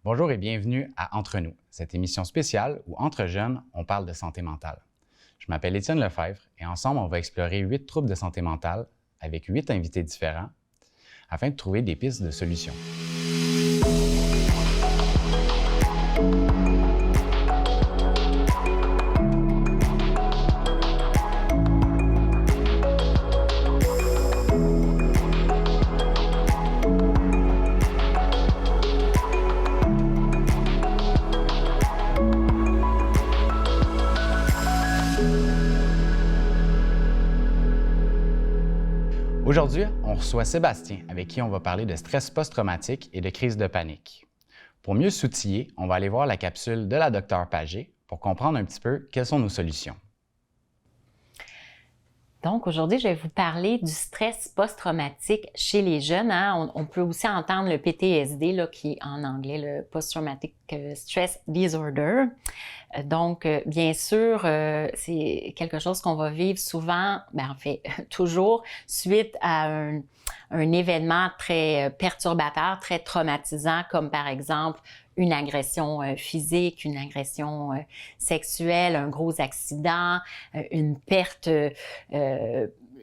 Bonjour et bienvenue à Entre nous, cette émission spéciale où, entre jeunes, on parle de santé mentale. Je m'appelle Étienne Lefebvre et ensemble, on va explorer 8 troubles de santé mentale avec 8 invités différents afin de trouver des pistes de solutions. Aujourd'hui, on reçoit Sébastien, avec qui on va parler de stress post-traumatique et de crise de panique. Pour mieux s'outiller, on va aller voir la capsule de la Dr Pagé pour comprendre un petit peu quelles sont nos solutions. Donc, aujourd'hui, je vais vous parler du stress post-traumatique chez les jeunes. On peut aussi entendre le PTSD, là, qui est en anglais le Post-Traumatic Stress Disorder. Donc, bien sûr, c'est quelque chose qu'on va vivre souvent, en fait, toujours, suite à un événement très perturbateur, très traumatisant, comme par exemple une agression physique, une agression sexuelle, un gros accident, une perte,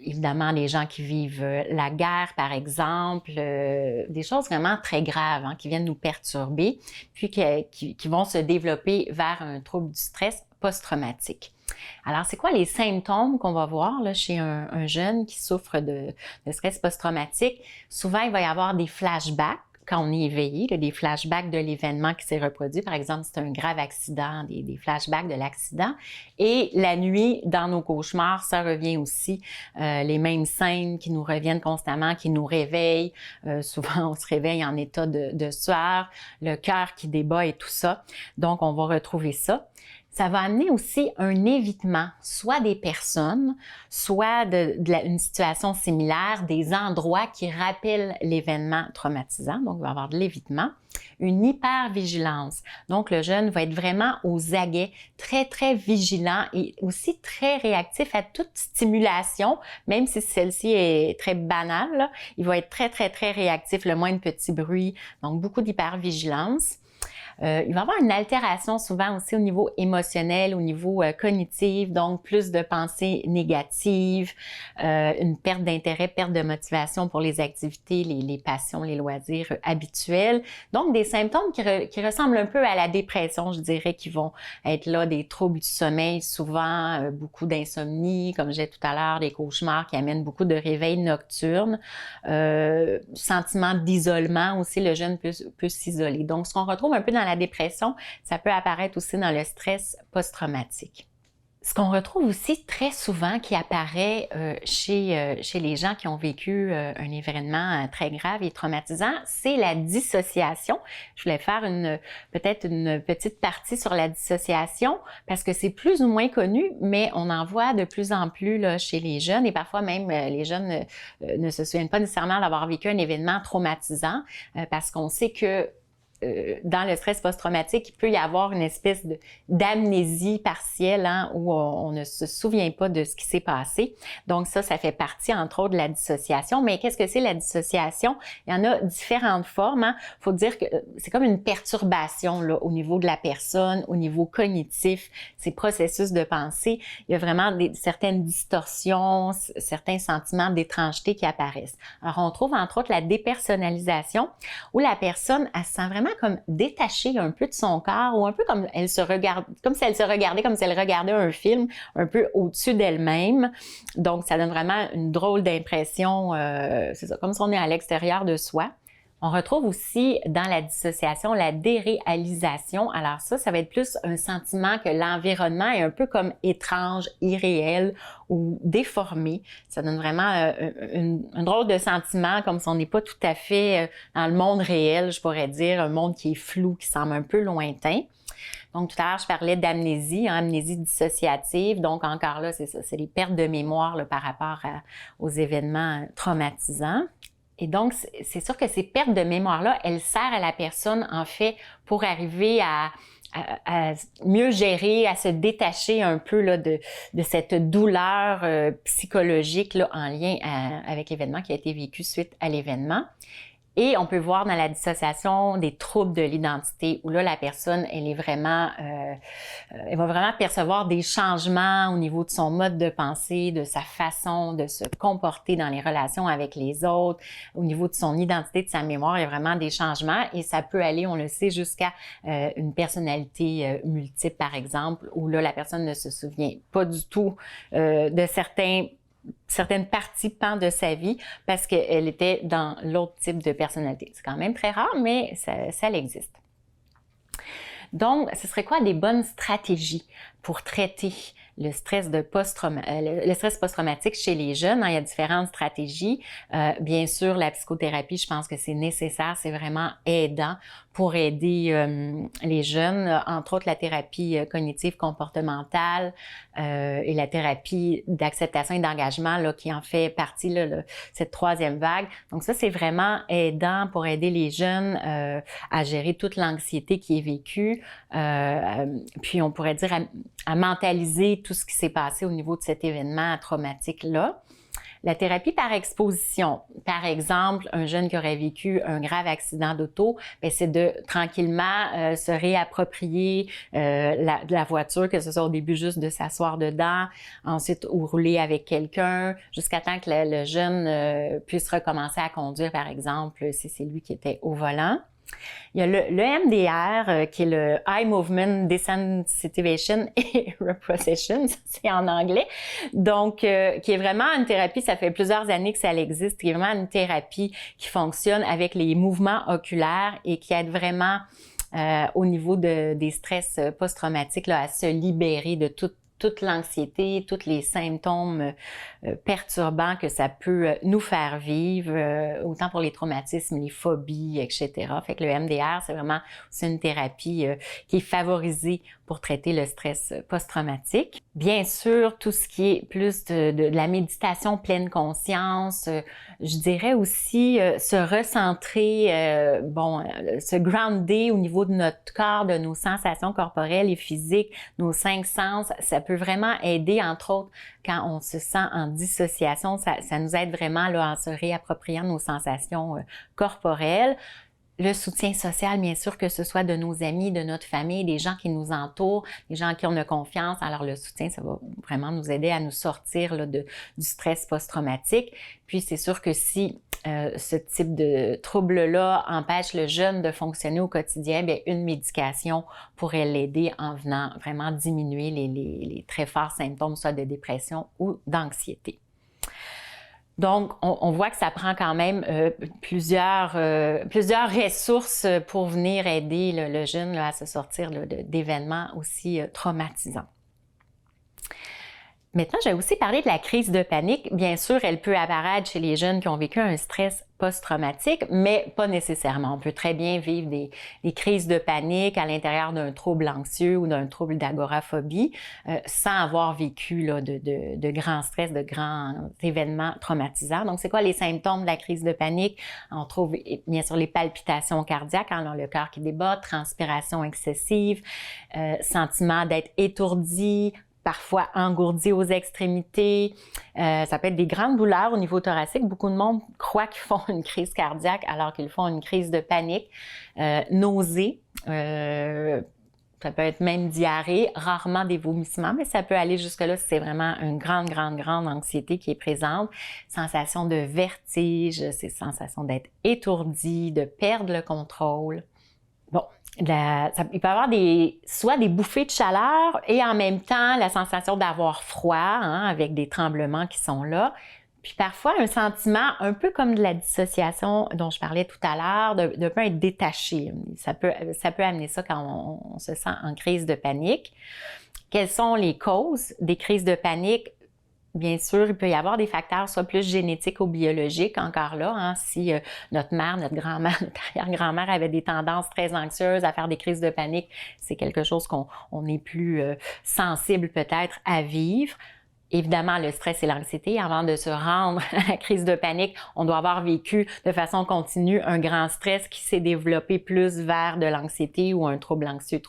évidemment, les gens qui vivent la guerre, par exemple, des choses vraiment très graves qui viennent nous perturber, puis qui vont se développer vers un trouble du stress post-traumatique. Alors, c'est quoi les symptômes qu'on va voir là, chez un jeune qui souffre de stress post-traumatique? Souvent, il va y avoir des flashbacks quand on est éveillé, là, des flashbacks de l'événement qui s'est reproduit. Par exemple, c'est un grave accident, des flashbacks de l'accident. Et la nuit, dans nos cauchemars, ça revient aussi. Les mêmes scènes qui nous reviennent constamment, qui nous réveillent. Souvent, on se réveille en état de sueur, le cœur qui débat et tout ça. Donc, on va retrouver ça. Ça va amener aussi un évitement, soit des personnes, soit une situation similaire, des endroits qui rappellent l'événement traumatisant. Donc, il va y avoir de l'évitement. Une hypervigilance. Donc, le jeune va être vraiment aux aguets, très, très vigilant et aussi très réactif à toute stimulation, même si celle-ci est très banale, là, il va être très, très, très réactif, le moindre petit bruit. Donc, beaucoup d'hypervigilance. Il va y avoir une altération souvent aussi au niveau émotionnel, au niveau cognitif, donc plus de pensées négatives, une perte d'intérêt, perte de motivation pour les activités, les passions, les loisirs habituels. Donc, des symptômes qui ressemblent un peu à la dépression, je dirais, qui vont être là, des troubles du sommeil, souvent beaucoup d'insomnie, comme j'ai tout à l'heure, des cauchemars qui amènent beaucoup de réveils nocturnes, sentiment d'isolement aussi, le jeune peut s'isoler. Donc, ce qu'on retrouve un peu dans la dépression, ça peut apparaître aussi dans le stress post-traumatique. Ce qu'on retrouve aussi très souvent qui apparaît chez les gens qui ont vécu un événement très grave et traumatisant, c'est la dissociation. Je voulais faire peut-être une petite partie sur la dissociation parce que c'est plus ou moins connu, mais on en voit de plus en plus là, chez les jeunes et parfois même les jeunes ne se souviennent pas nécessairement d'avoir vécu un événement traumatisant parce qu'on sait que dans le stress post-traumatique, il peut y avoir une espèce d'amnésie partielle où on ne se souvient pas de ce qui s'est passé. Donc ça fait partie, entre autres, de la dissociation. Mais qu'est-ce que c'est la dissociation? Il y en a différentes formes. Faut dire que c'est comme une perturbation là, au niveau de la personne, au niveau cognitif, ces processus de pensée. Il y a vraiment certaines distorsions, certains sentiments d'étrangeté qui apparaissent. Alors, on trouve, entre autres, la dépersonnalisation, où la personne, elle se sent vraiment comme détachée un peu de son corps ou un peu comme elle se regarde, comme si elle se regardait, comme si elle regardait un film un peu au-dessus d'elle-même. Donc, ça donne vraiment une drôle d'impression, c'est ça, comme si on est à l'extérieur de soi. On retrouve aussi dans la dissociation la déréalisation. Alors ça va être plus un sentiment que l'environnement est un peu comme étrange, irréel ou déformé. Ça donne vraiment un drôle de sentiment, comme si on n'est pas tout à fait dans le monde réel, je pourrais dire, un monde qui est flou, qui semble un peu lointain. Donc, tout à l'heure, je parlais d'amnésie, amnésie dissociative. Donc, encore là, c'est ça, c'est les pertes de mémoire là, par rapport aux événements traumatisants. Et donc, c'est sûr que ces pertes de mémoire-là, elles servent à la personne, en fait, pour arriver à mieux gérer, à se détacher un peu là, de cette douleur psychologique là, en lien avec l'événement qui a été vécu suite à l'événement. Et on peut voir dans la dissociation des troubles de l'identité, où là, la personne, elle va vraiment percevoir des changements au niveau de son mode de pensée, de sa façon de se comporter dans les relations avec les autres, au niveau de son identité, de sa mémoire, il y a vraiment des changements et ça peut aller, on le sait, jusqu'à une personnalité multiple, par exemple, où là, la personne ne se souvient pas du tout de certaines parties de sa vie parce qu'elle était dans l'autre type de personnalité. C'est quand même très rare, mais ça existe. Donc, ce serait quoi des bonnes stratégies pour traiter le stress post-traumatique chez les jeunes? Il y a différentes stratégies. Bien sûr, la psychothérapie, je pense que c'est nécessaire, c'est vraiment aidant pour aider les jeunes, entre autres la thérapie cognitive comportementale et la thérapie d'acceptation et d'engagement là, qui en fait partie, là, cette troisième vague. Donc ça, c'est vraiment aidant pour aider les jeunes à gérer toute l'anxiété qui est vécue. Puis on pourrait dire à mentaliser tout ce qui s'est passé au niveau de cet événement traumatique-là. La thérapie par exposition, par exemple, un jeune qui aurait vécu un grave accident d'auto, c'est de tranquillement se réapproprier la voiture, que ce soit au début juste de s'asseoir dedans, ensuite ou rouler avec quelqu'un, jusqu'à temps que le jeune puisse recommencer à conduire, par exemple, si c'est lui qui était au volant. Il y a le EMDR, qui est le Eye Movement Desensitivation et Reprocession, c'est en anglais. Donc, qui est vraiment une thérapie, ça fait plusieurs années que ça existe, qui est vraiment une thérapie qui fonctionne avec les mouvements oculaires et qui aide vraiment au niveau des stress post-traumatiques là, à se libérer de toute l'anxiété, tous les symptômes perturbants que ça peut nous faire vivre, autant pour les traumatismes, les phobies, etc. Fait que le MDR, c'est vraiment aussi une thérapie qui est favorisée pour traiter le stress post-traumatique. Bien sûr, tout ce qui est plus de la méditation pleine conscience, je dirais aussi se recentrer, se grounder au niveau de notre corps, de nos sensations corporelles et physiques, nos 5 sens, ça peut vraiment aider, entre autres, quand on se sent en dissociation, ça nous aide vraiment là, en se réappropriant nos sensations corporelles. Le soutien social, bien sûr, que ce soit de nos amis, de notre famille, des gens qui nous entourent, des gens en qui on a confiance. Alors, le soutien, ça va vraiment nous aider à nous sortir là, du stress post-traumatique. Puis, c'est sûr que si ce type de trouble-là empêche le jeune de fonctionner au quotidien, bien, une médication pourrait l'aider en venant vraiment diminuer les très forts symptômes, soit de dépression ou d'anxiété. Donc, on voit que ça prend quand même plusieurs ressources pour venir aider le jeune là, à se sortir là, d'événements aussi traumatisants. Maintenant, je vais aussi parler de la crise de panique. Bien sûr, elle peut apparaître chez les jeunes qui ont vécu un stress post-traumatique, mais pas nécessairement. On peut très bien vivre des crises de panique à l'intérieur d'un trouble anxieux ou d'un trouble d'agoraphobie sans avoir vécu là, de grands stress, de grands événements traumatisants. Donc, c'est quoi les symptômes de la crise de panique? On trouve bien sûr les palpitations cardiaques, hein, le cœur qui débat, transpiration excessive, sentiment d'être étourdi, parfois engourdi aux extrémités. Ça peut être des grandes douleurs au niveau thoracique. Beaucoup de monde croit qu'ils font une crise cardiaque alors qu'ils font une crise de panique. Nausées. Ça peut être même diarrhée, rarement des vomissements, mais ça peut aller jusque-là si c'est vraiment une grande anxiété qui est présente. Sensation de vertige, c'est sensation d'être étourdi, de perdre le contrôle. Bon, il peut y avoir soit des bouffées de chaleur et en même temps la sensation d'avoir froid, hein, avec des tremblements qui sont là. Puis parfois un sentiment un peu comme de la dissociation dont je parlais tout à l'heure, de peu être détaché. Ça peut amener ça quand on se sent en crise de panique. Quelles sont les causes des crises de panique? Bien sûr, il peut y avoir des facteurs soit plus génétiques ou biologiques, encore là, hein, si notre mère, notre grand-mère, notre arrière-grand-mère avait des tendances très anxieuses à faire des crises de panique, c'est quelque chose qu'on est plus sensible peut-être à vivre. Évidemment, le stress et l'anxiété, avant de se rendre à la crise de panique, on doit avoir vécu de façon continue un grand stress qui s'est développé plus vers de l'anxiété ou un trouble anxieux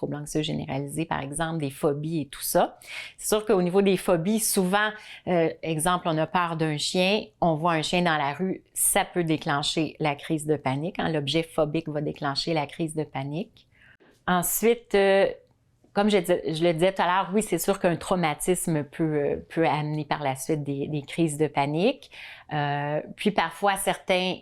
généralisé, par exemple, des phobies et tout ça. C'est sûr qu'au niveau des phobies, souvent, exemple, on a peur d'un chien, on voit un chien dans la rue, ça peut déclencher la crise de panique. Hein, l'objet phobique va déclencher la crise de panique. Ensuite, comme je le disais tout à l'heure, oui, c'est sûr qu'un traumatisme peut amener par la suite des crises de panique. Puis parfois, certains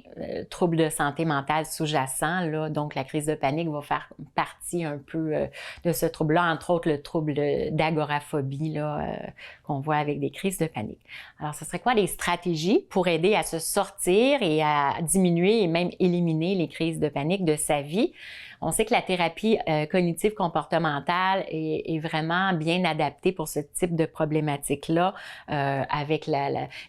troubles de santé mentale sous-jacents, là, donc la crise de panique va faire partie un peu de ce trouble-là, entre autres le trouble d'agoraphobie là, qu'on voit avec des crises de panique. Alors, ce serait quoi les stratégies pour aider à se sortir et à diminuer et même éliminer les crises de panique de sa vie? On sait que la thérapie cognitive comportementale est vraiment bien adaptée pour ce type de problématique-là, avec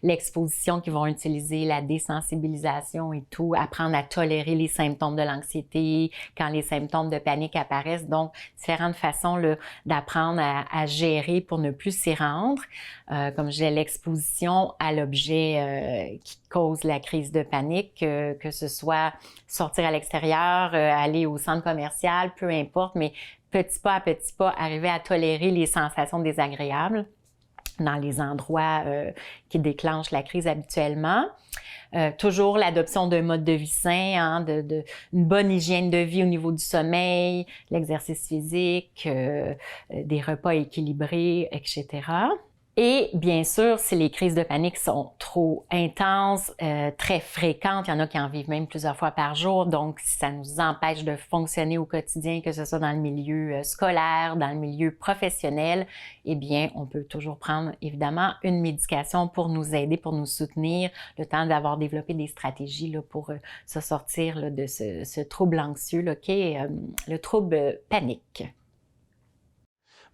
l'exposition qu'ils vont utiliser, la désensibilisation et tout, apprendre à tolérer les symptômes de l'anxiété quand les symptômes de panique apparaissent. Donc, différentes façons là, d'apprendre à gérer pour ne plus s'y rendre. Comme je disais, l'exposition à l'objet qui cause la crise de panique, que ce soit sortir à l'extérieur, aller au centre commercial, peu importe, mais petit pas à petit pas, arriver à tolérer les sensations désagréables dans les endroits qui déclenchent la crise habituellement. Toujours l'adoption d'un mode de vie sain, hein, une bonne hygiène de vie au niveau du sommeil, l'exercice physique, des repas équilibrés, etc. Et bien sûr, si les crises de panique sont trop intenses, très fréquentes, il y en a qui en vivent même plusieurs fois par jour, donc si ça nous empêche de fonctionner au quotidien, que ce soit dans le milieu scolaire, dans le milieu professionnel, eh bien, on peut toujours prendre évidemment une médication pour nous aider, pour nous soutenir, le temps d'avoir développé des stratégies là, pour se sortir là, de ce trouble anxieux là, qui est le trouble panique.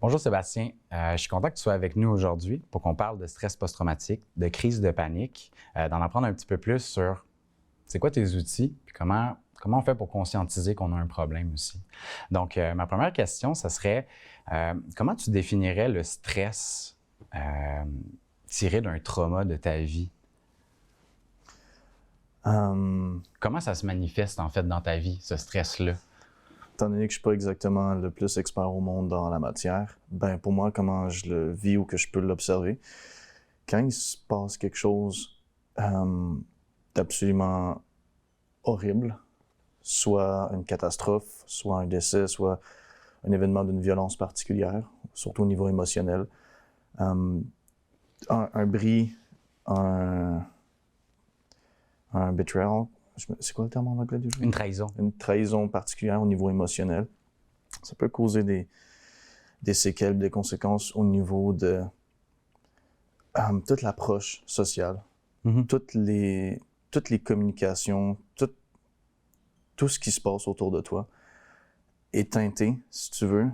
Bonjour Sébastien, je suis content que tu sois avec nous aujourd'hui pour qu'on parle de stress post-traumatique, de crise de panique, d'en apprendre un petit peu plus sur c'est quoi tes outils, puis comment on fait pour conscientiser qu'on a un problème aussi. Donc, ma première question, ça serait comment tu définirais le stress tiré d'un trauma de ta vie? Comment ça se manifeste en fait dans ta vie, ce stress-là? Étant donné que je ne suis pas exactement le plus expert au monde dans la matière, ben pour moi, comment je le vis ou que je peux l'observer, quand il se passe quelque chose d'absolument horrible, soit une catastrophe, soit un décès, soit un événement d'une violence particulière, surtout au niveau émotionnel, un bris, un betrayal, c'est quoi le terme en anglais déjà? Une trahison. Une trahison particulière au niveau émotionnel. Ça peut causer des séquelles, des conséquences au niveau de toute l'approche sociale, toutes les communications, tout ce qui se passe autour de toi est teinté, si tu veux,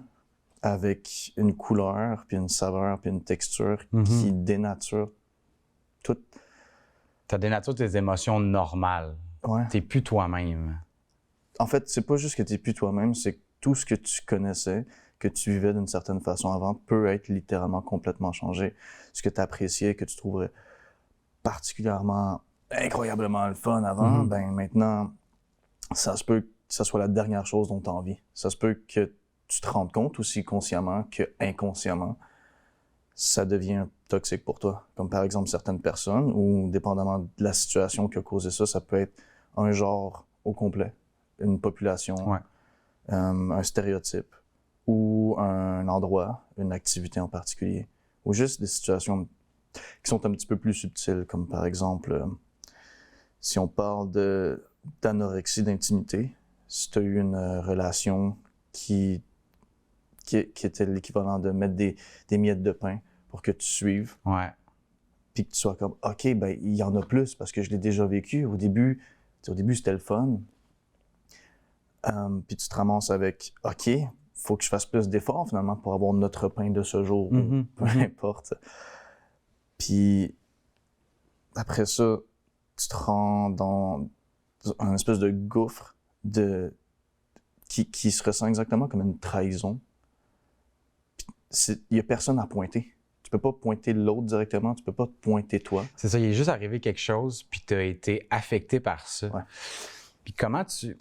avec une couleur, puis une saveur, puis une texture qui dénature tout. Ça dénature tes émotions normales. Ouais. T'es plus toi-même. En fait, c'est pas juste que t'es plus toi-même, c'est que tout ce que tu connaissais, que tu vivais d'une certaine façon avant, peut être littéralement complètement changé. Ce que tu appréciais, que tu trouverais particulièrement, incroyablement le fun avant, ben maintenant, ça se peut que ça soit la dernière chose dont tu as envie. Ça se peut que tu te rendes compte aussi consciemment que inconsciemment, ça devient toxique pour toi. Comme par exemple certaines personnes, ou dépendamment de la situation qui a causé ça, ça peut être un genre au complet, une population, un stéréotype, ou un endroit, une activité en particulier, ou juste des situations qui sont un petit peu plus subtiles, comme par exemple, si on parle d'anorexie d'intimité, si tu as eu une relation qui était l'équivalent de mettre des miettes de pain pour que tu suives, puis que tu sois comme, OK, ben il y en a plus parce que je l'ai déjà vécu. Au début, c'était le fun. Puis tu te ramasses avec, OK, faut que je fasse plus d'efforts finalement pour avoir notre pain de ce jour, peu importe. Puis après ça, tu te rends dans un espèce de gouffre qui se ressent exactement comme une trahison. Il n'y a personne à pointer. Tu peux pas pointer l'autre directement, tu peux pas te pointer toi. C'est ça, il est juste arrivé quelque chose, puis tu as été affecté par ça. Ouais. Puis comment tu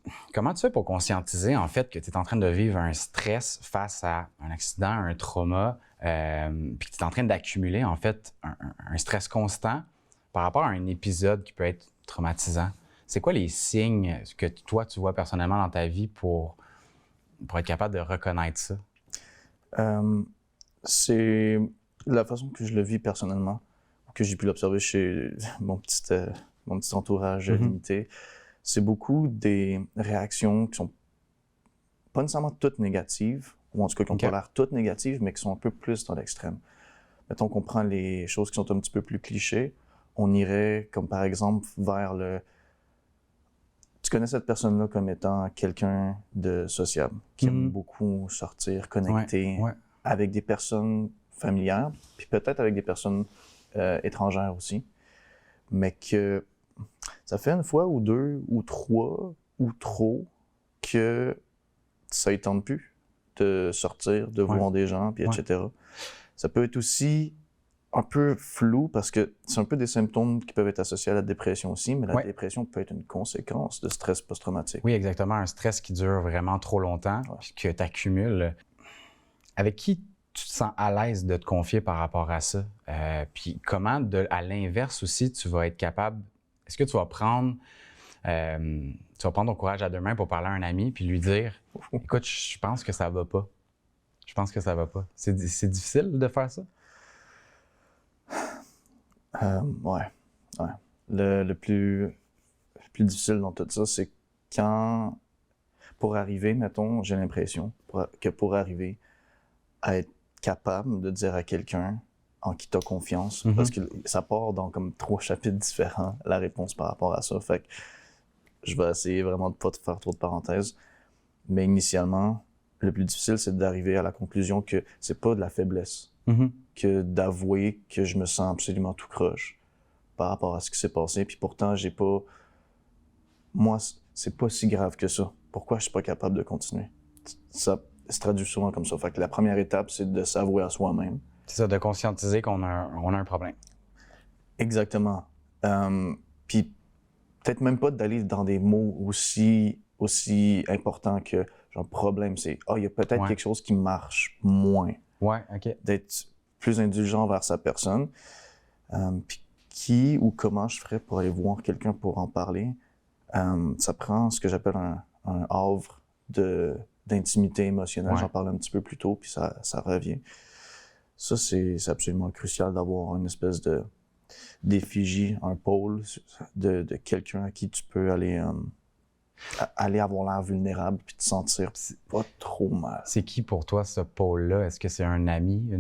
fais pour conscientiser, en fait, que tu es en train de vivre un stress face à un accident, un trauma, puis que tu es en train d'accumuler, en fait, un stress constant par rapport à un épisode qui peut être traumatisant? C'est quoi les signes que toi, tu vois personnellement dans ta vie pour être capable de reconnaître ça? C'est la façon que je le vis personnellement, que j'ai pu l'observer chez mon petit entourage limité. C'est beaucoup des réactions qui sont pas nécessairement toutes négatives, ou en tout cas qui n'ont pas l'air toutes négatives, mais qui sont un peu plus dans l'extrême. Mettons qu'on prend les choses qui sont un petit peu plus clichés, on irait, comme par exemple, vers le... Tu connais cette personne-là comme étant quelqu'un de sociable, qui aime beaucoup sortir, connecter avec des personnes familières, puis peut-être avec des personnes étrangères aussi, mais que ça fait une fois ou deux ou trois ou trop que ça ne tente plus de sortir, de voir des gens, puis etc. Ça peut être aussi un peu flou parce que c'est un peu des symptômes qui peuvent être associés à la dépression aussi, mais la dépression peut être une conséquence de stress post-traumatique. Oui, exactement. Un stress qui dure vraiment trop longtemps, puis que tu accumules. Avec qui tu te sens à l'aise de te confier par rapport à ça? Puis comment, à l'inverse aussi, tu vas être capable... Est-ce que tu vas prendre ton courage à deux mains pour parler à un ami puis lui dire « Écoute, je pense que ça va pas. Je pense que ça va pas. » C'est difficile de faire ça? Ouais. Le plus difficile dans tout ça, c'est quand, pour arriver, mettons, j'ai l'impression que pour arriver à être capable de dire à quelqu'un en qui tu as confiance, parce que ça part dans comme 3 chapitres différents, la réponse par rapport à ça. Fait que je vais essayer vraiment de pas te faire trop de parenthèses. Mais initialement, le plus difficile, c'est d'arriver à la conclusion que c'est pas de la faiblesse, que d'avouer que je me sens absolument tout croche par rapport à ce qui s'est passé. Puis pourtant, j'ai pas... Moi, c'est pas si grave que ça. Pourquoi je suis pas capable de continuer? Ça se traduit souvent comme ça. Fait que la première étape, c'est de s'avouer à soi-même. C'est ça, de conscientiser qu'on a un problème. Exactement. Puis peut-être même pas d'aller dans des mots aussi importants que genre problème, c'est il y a peut-être quelque chose qui marche moins. Ouais, OK. D'être plus indulgent vers sa personne. Puis qui ou comment je ferais pour aller voir quelqu'un pour en parler? Ça prend ce que j'appelle un havre d'intimité émotionnelle. J'en parlais un petit peu plus tôt, puis ça revient. Ça, c'est absolument crucial d'avoir une espèce d'effigie, un pôle de quelqu'un à qui tu peux aller avoir l'air vulnérable puis te sentir pas trop mal. C'est qui pour toi ce pôle-là? Est-ce que c'est un ami,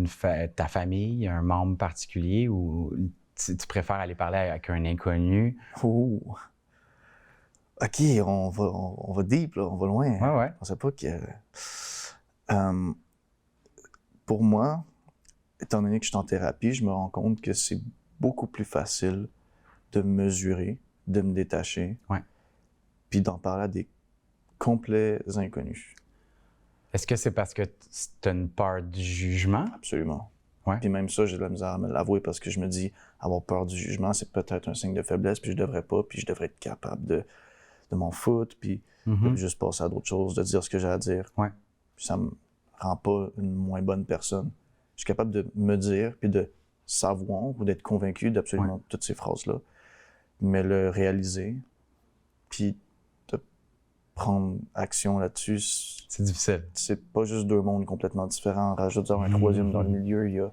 ta famille, un membre particulier ou tu préfères aller parler avec un inconnu? Oh. OK, on va deep, là, on va loin. Ouais. On sait pas que... pour moi, étant donné que je suis en thérapie, je me rends compte que c'est beaucoup plus facile de mesurer, de me détacher, puis d'en parler à des complets inconnus. Est-ce que c'est parce que tu as une peur du jugement? Absolument. Ouais. Puis même ça, j'ai de la misère à me l'avouer parce que je me dis, avoir peur du jugement, c'est peut-être un signe de faiblesse, puis je devrais pas, puis je devrais être capable de m'en foutre, puis de juste passer à d'autres choses, de dire ce que j'ai à dire. Ouais. Puis ça me rend pas une moins bonne personne. Je suis capable de me dire, puis de savoir ou d'être convaincu d'absolument toutes ces phrases-là, mais le réaliser, puis de prendre action là-dessus, c'est difficile. C'est pas juste 2 mondes complètement différents. Rajoute-en un troisième dans le milieu, il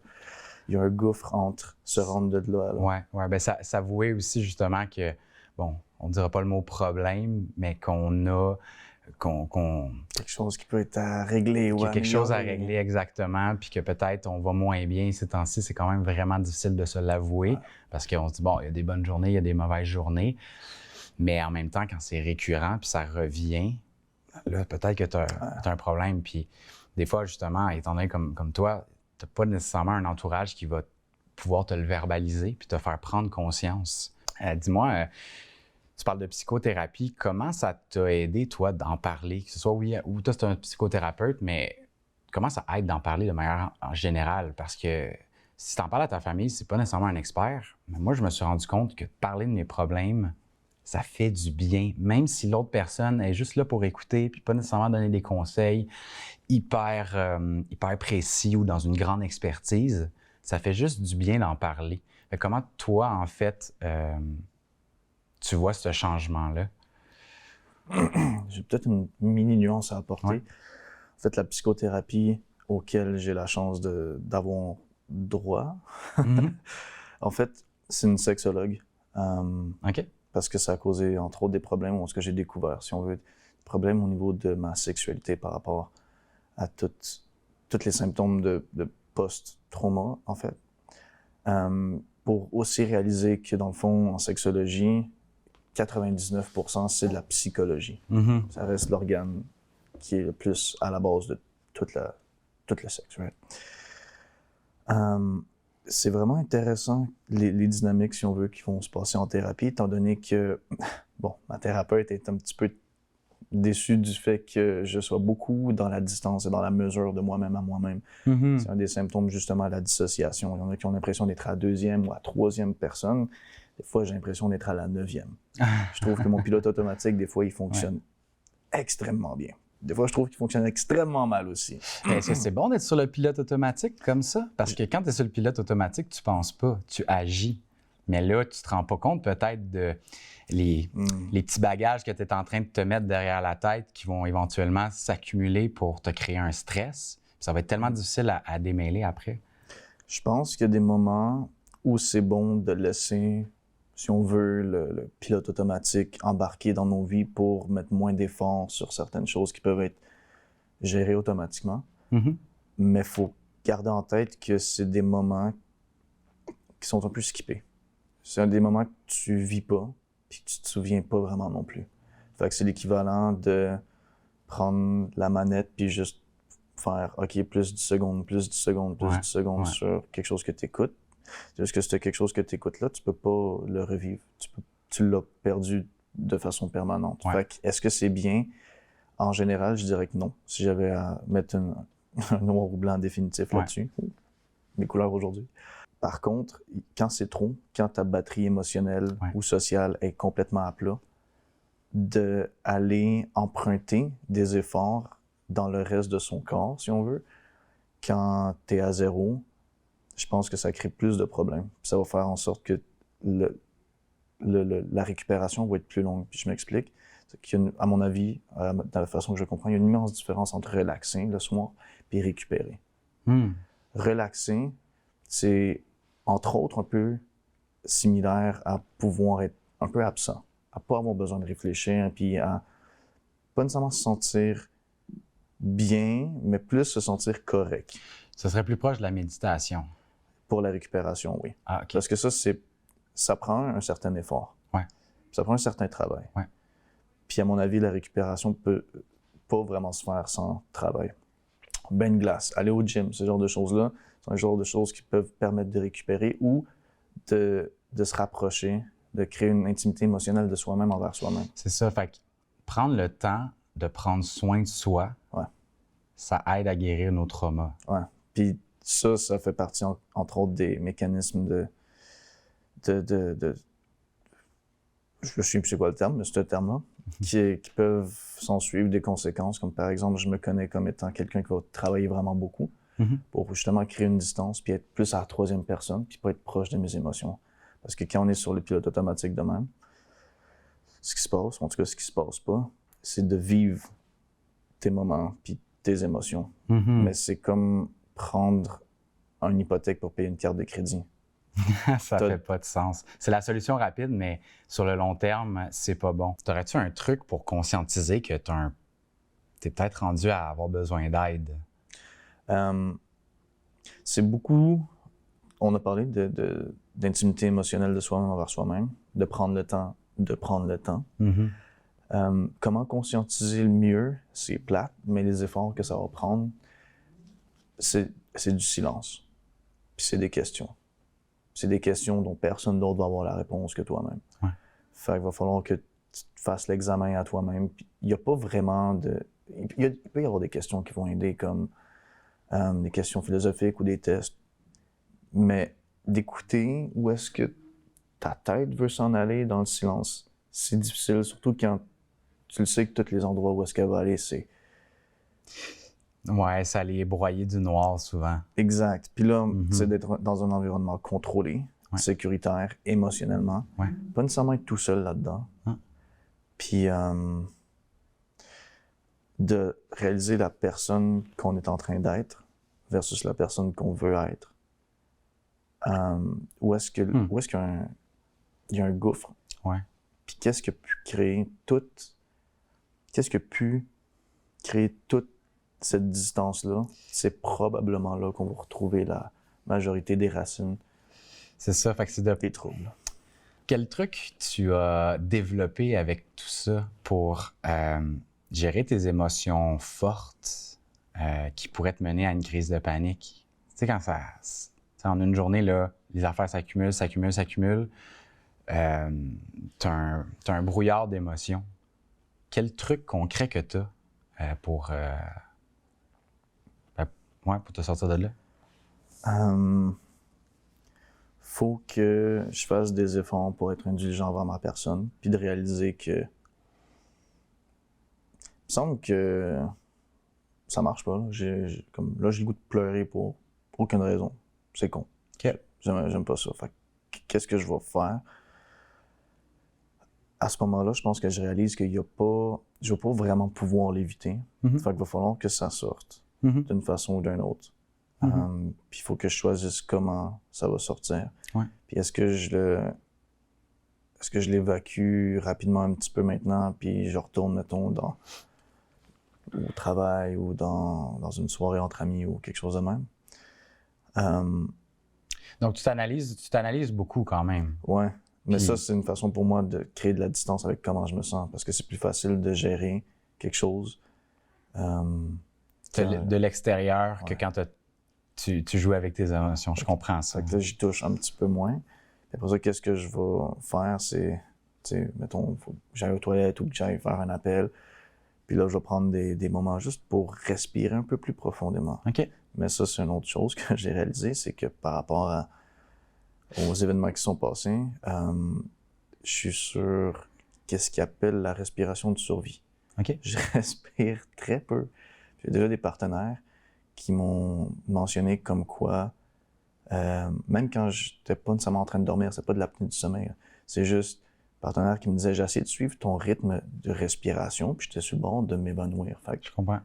y a un gouffre entre se rendre de là à là. Ouais. Ben s'avouer aussi justement que, bon, on dira pas le mot problème, mais qu'on a... Quelque chose qui peut être à régler. Qu'il y a quelque chose à régler exactement, puis que peut-être on va moins bien ces temps-ci. C'est quand même vraiment difficile de se l'avouer parce qu'on se dit, bon, il y a des bonnes journées, il y a des mauvaises journées. Mais en même temps, quand c'est récurrent puis ça revient, là, peut-être que tu as un problème. Puis des fois, justement, étant donné comme toi, tu n'as pas nécessairement un entourage qui va pouvoir te le verbaliser puis te faire prendre conscience. Dis-moi, tu parles de psychothérapie. Comment ça t'a aidé, toi, d'en parler? Que ce soit, ou toi, c'est un psychothérapeute, mais comment ça aide d'en parler de manière en générale? Parce que si tu en parles à ta famille, c'est pas nécessairement un expert, mais moi, je me suis rendu compte que de parler de mes problèmes, ça fait du bien, même si l'autre personne est juste là pour écouter puis pas nécessairement donner des conseils hyper précis ou dans une grande expertise. Ça fait juste du bien d'en parler. Fait comment toi, en fait, tu vois ce changement-là? J'ai peut-être une mini nuance à apporter. Ouais. En fait, la psychothérapie auquel j'ai la chance d'avoir droit, Mhm. en fait, c'est une sexologue. OK. Parce que ça a causé, entre autres, des problèmes, ou ce que j'ai découvert, si on veut, des problèmes au niveau de ma sexualité par rapport à tous les symptômes de post-trauma, en fait. Pour aussi réaliser que, dans le fond, en sexologie, 99%, c'est de la psychologie. Mhm. Ça reste l'organe qui est le plus à la base de tout le sexe. Right? C'est vraiment intéressant, les dynamiques, si on veut, qui vont se passer en thérapie, étant donné que, bon, ma thérapeute est un petit peu déçue du fait que je sois beaucoup dans la distance et dans la mesure de moi-même à moi-même. Mhm. C'est un des symptômes, justement, de la dissociation. Il y en a qui ont l'impression d'être à la 2e ou à la 3e personne. Des fois, j'ai l'impression d'être à la 9e. Je trouve que mon pilote automatique, des fois, il fonctionne extrêmement bien. Des fois, je trouve qu'il fonctionne extrêmement mal aussi. Mais est-ce que c'est bon d'être sur le pilote automatique comme ça? Parce que quand tu es sur le pilote automatique, tu penses pas, tu agis. Mais là, tu te rends pas compte peut-être de les petits bagages que tu es en train de te mettre derrière la tête qui vont éventuellement s'accumuler pour te créer un stress. Puis ça va être tellement difficile à démêler après. Je pense qu'il y a des moments où c'est bon de laisser, si on veut, le pilote automatique embarquer dans nos vies pour mettre moins d'efforts sur certaines choses qui peuvent être gérées automatiquement. Mhm. Mais il faut garder en tête que c'est des moments qui sont un peu skippés. C'est des moments que tu vis pas, puis que tu te souviens pas vraiment non plus. Fait que c'est l'équivalent de prendre la manette puis juste faire OK, plus 10 secondes, plus 10 secondes, plus 10 secondes sur quelque chose que tu écoutes. C'est juste que c'est quelque chose que tu écoutes là, tu peux pas le revivre. Tu l'as perdu de façon permanente. Ouais. Fait que est-ce que c'est bien? En général, je dirais que non. Si j'avais à mettre un noir ou blanc définitif là-dessus, mes couleurs aujourd'hui. Par contre, quand c'est trop, quand ta batterie émotionnelle ou sociale est complètement à plat, d'aller emprunter des efforts dans le reste de son corps, si on veut, quand tu es à zéro, je pense que ça crée plus de problèmes. Puis ça va faire en sorte que la récupération va être plus longue. Puis je m'explique. À mon avis, dans la façon que je comprends, il y a une immense différence entre relaxer le soir et récupérer. Relaxer, c'est entre autres un peu similaire à pouvoir être un peu absent, à pas avoir besoin de réfléchir, puis à pas nécessairement se sentir bien, mais plus se sentir correct. Ce serait plus proche de la méditation. Pour la récupération, oui. Ah, OK. Parce que ça prend un certain effort. Ouais. Ça prend un certain travail. Ouais. Puis à mon avis, la récupération peut pas vraiment se faire sans travail. Bain de glace, aller au gym, ce genre de choses-là, c'est un genre de choses qui peuvent permettre de récupérer ou de se rapprocher, de créer une intimité émotionnelle de soi-même envers soi-même. C'est ça. Fait que prendre le temps de prendre soin de soi, ça aide à guérir nos traumas. Ouais. Puis ça fait partie, entre autres, des mécanismes je ne sais plus c'est quoi le terme, mais c'est un terme-là, qui peuvent s'en suivre des conséquences, comme par exemple, je me connais comme étant quelqu'un qui va travailler vraiment beaucoup pour justement créer une distance, puis être plus à la 3e personne, puis pas être proche de mes émotions. Parce que quand on est sur le pilote automatique de même, ce qui se passe, en tout cas ce qui se passe pas, c'est de vivre tes moments, puis tes émotions. Mais c'est comme prendre une hypothèque pour payer une carte de crédit. Ça fait pas de sens. C'est la solution rapide, mais sur le long terme, c'est pas bon. T'aurais-tu un truc pour conscientiser que t'es peut-être rendu à avoir besoin d'aide? C'est beaucoup... On a parlé d'intimité émotionnelle de soi-même envers soi-même, de prendre le temps de prendre le temps. Comment conscientiser le mieux? C'est plate, mais les efforts que ça va prendre, c'est du silence. Puis c'est des questions. C'est des questions dont personne d'autre va avoir la réponse que toi-même. Ouais. Fait qu'il va falloir que tu fasses l'examen à toi-même. Puis il n'y a pas vraiment de... Il peut y avoir des questions qui vont aider, comme des questions philosophiques ou des tests. Mais d'écouter où est-ce que ta tête veut s'en aller dans le silence, c'est difficile, surtout quand tu le sais que tous les endroits où est-ce qu'elle va aller, c'est Ouais, ça allait broyer du noir souvent. exact. Puis là, Mhm. c'est d'être dans un environnement contrôlé, Ouais. sécuritaire, émotionnellement. Ouais. Pas nécessairement être tout seul là-dedans. Ah. Puis de réaliser la personne qu'on est en train d'être versus la personne qu'on veut être. Où est-ce qu'il y a un gouffre? Ouais. Puis qu'est-ce qui a pu créer toute cette distance-là? C'est probablement là qu'on va retrouver la majorité des racines C'est ça, fait que c'est des troubles. Quel truc tu as développé avec tout ça pour gérer tes émotions fortes qui pourraient te mener à une crise de panique? Tu sais, quand en une journée, là, les affaires s'accumulent, t'as un brouillard d'émotions. Quel truc concret que tu as pour te sortir de là? Faut que je fasse des efforts pour être indulgent envers ma personne, puis de réaliser que il me semble que ça marche pas. Là, j'ai le goût de pleurer pour aucune raison. C'est con. OK. J'aime pas ça. Fait que qu'est-ce que je vais faire? À ce moment-là, je pense que je réalise qu'il y a pas... Je vais pas vraiment pouvoir l'éviter. Mhm. Fait qu'il va falloir que ça sorte Mhm. d'une façon ou d'une autre. Mhm. Puis il faut que je choisisse comment ça va sortir. Ouais. Puis est-ce que je l'évacue rapidement un petit peu maintenant, puis je retourne, mettons, au travail ou dans une soirée entre amis ou quelque chose de même? Donc, tu t'analyses beaucoup quand même. Ouais. Mais Puis- ça, c'est une façon pour moi de créer de la distance avec comment je me sens, parce que c'est plus facile de gérer quelque chose De l'extérieur que Ouais. quand tu joues avec tes émotions. Je comprends ça. Fait que là, j'y touche un petit peu moins. Puis après ça, qu'est-ce que je vais faire, c'est, tu sais, mettons, faut que j'aille aux toilettes ou que j'aille faire un appel. Puis là, je vais prendre des moments juste pour respirer un peu plus profondément. OK. Mais ça, c'est une autre chose que j'ai réalisé, c'est que par rapport aux événements qui sont passés, je suis sur qu'est-ce qu'ils appellent la respiration de survie. OK. Je respire très peu. J'ai déjà des partenaires qui m'ont mentionné comme quoi, même quand j'étais pas nécessairement en train de dormir, c'est pas de l'apnée du sommeil, là. C'est juste un partenaire qui me disait, j'ai essayé de suivre ton rythme de respiration, puis j'étais sur le bord de m'évanouir. Je comprends.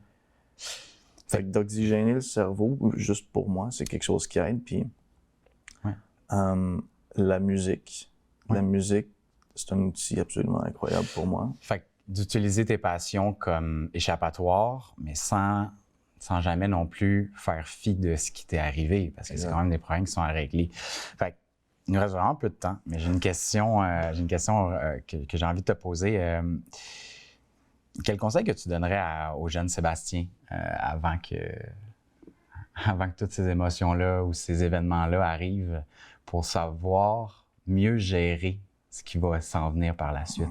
Fait que d'oxygéner le cerveau, juste pour moi, c'est quelque chose qui aide. Puis Ouais. La musique. Ouais. La musique, c'est un outil absolument incroyable pour moi. Fait que d'utiliser tes passions comme échappatoire, mais sans jamais non plus faire fi de ce qui t'est arrivé, parce que Exact. c'est quand même des problèmes qui sont à régler. Fait que, il nous reste vraiment peu de temps, mais j'ai une question, que j'ai envie de te poser. Quel conseil que tu donnerais au jeune Sébastien avant que toutes ces émotions-là ou ces événements-là arrivent pour savoir mieux gérer ce qui va s'en venir par la suite?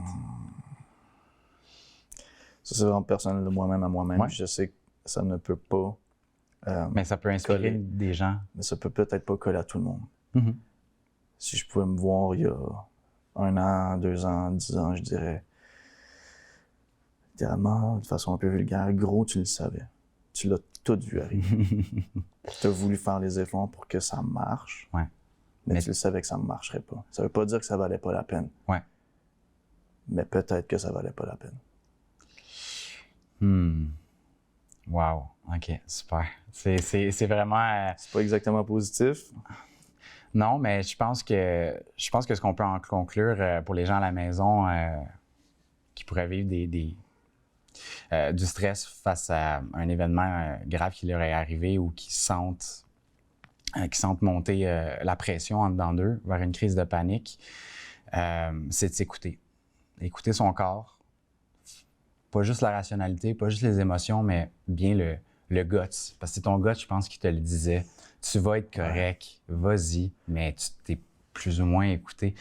Ça, c'est vraiment personnel de moi-même à moi-même. Ouais. Je sais que ça ne peut pas, Mais ça peut inspirer Coller. des gens. mais ça peut peut-être pas coller à tout le monde. Mhm. Si je pouvais me voir il y a 1 an, 2 ans, 10 ans, je dirais, littéralement, de façon un peu vulgaire, gros, tu le savais. Tu l'as tout vu arriver. Tu as voulu faire les efforts pour que ça marche, Ouais. mais Mais- tu le savais que ça ne marcherait pas. Ça veut pas dire que ça valait pas la peine. Ouais. Mais peut-être que ça valait pas la peine. Wow. OK, super. C'est vraiment... C'est pas exactement positif. Non, mais je pense que ce qu'on peut en conclure pour les gens à la maison qui pourraient vivre du stress face à un événement grave qui leur est arrivé ou qui sentent monter la pression en dedans d'eux vers une crise de panique, c'est de s'écouter. Écouter son corps. Pas juste la rationalité, pas juste les émotions, mais bien le guts. Parce que c'est ton gut, je pense, qui te le disait. Tu vas être correct, vas-y, mais tu t'es plus ou moins écouté.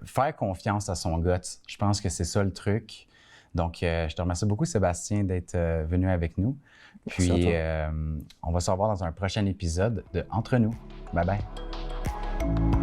Faire confiance à son gut, je pense que c'est ça le truc. Donc, je te remercie beaucoup, Sébastien, d'être venu avec nous. Puis, on va se revoir dans un prochain épisode de Entre nous. Bye bye.